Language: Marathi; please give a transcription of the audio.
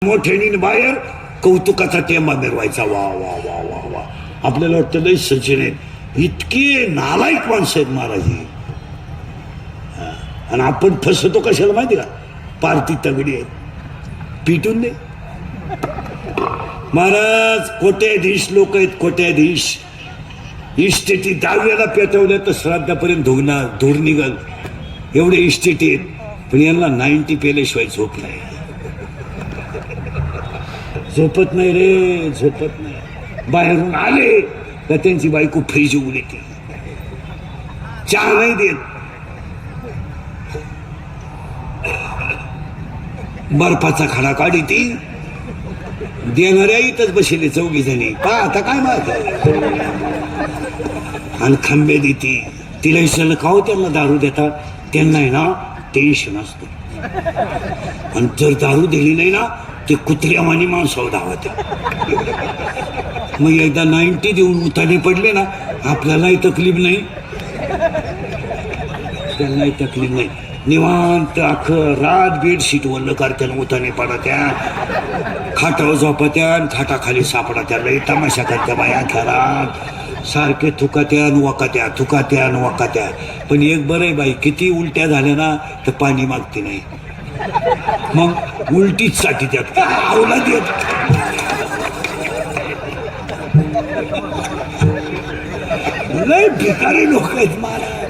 मोठ्यानी बाहेर कौतुकाचा टेंबा मिरवायचा. वा वा वा वा वा. आपल्याला वाटतं लय सचिन आहेत, इतके नालायक माणसं आहेत महाराज. आणि आपण फसतो कशाला माहिती का? पार्टी तगडी आहेत, पिटून दे महाराज. कोट्याधीश लोक आहेत, कोट्याधीश. इस्टेटी 10व्याला पेटवल्या तर श्राद्धापर्यंत धूर निघल एवढे इस्टेटी आहेत. पण यांना 90 पेल्याशिवाय झोप नाही, झोपत नाही रे, झोपत नाही. बाहेरून आले तर त्यांची बायको फ्रीज उघड येते, चहा नाही देत, बर्फाचा खडा काढी ती देणाऱ्या इथंच बसले 4 जणी. पा आता काय माहित. आणि खांबे देते तिला. विचारलं का हो त्यांना दारू देता? त्यांना आहे ना टेन्शन असतं, आणि जर दारू दिली नाही ना ते कुत्र्यावानी माणसावर धावत. मग एकदा 90 देऊन उताने पडले ना, आपल्यालाही तकलीफ नाही, त्यांनाही तकलीफ नाही. निवांत अख्खं रात बेडशीट वल्ल करत्या, उताने पडत्या, खाटावर झोपत्या, खाटाखाली सापडत्या. लई तमाशा करत्या बाया घरात, सारखे थुकात्या वकात्या, थुकात्या वकात्या. पण एक बरं आहे बाई, किती उलट्या झाल्या ना तर पाणी मागते नाही, मग उलटीच साठी त्यात आवला देत. लय भिकारी लोक आहेत महाराज.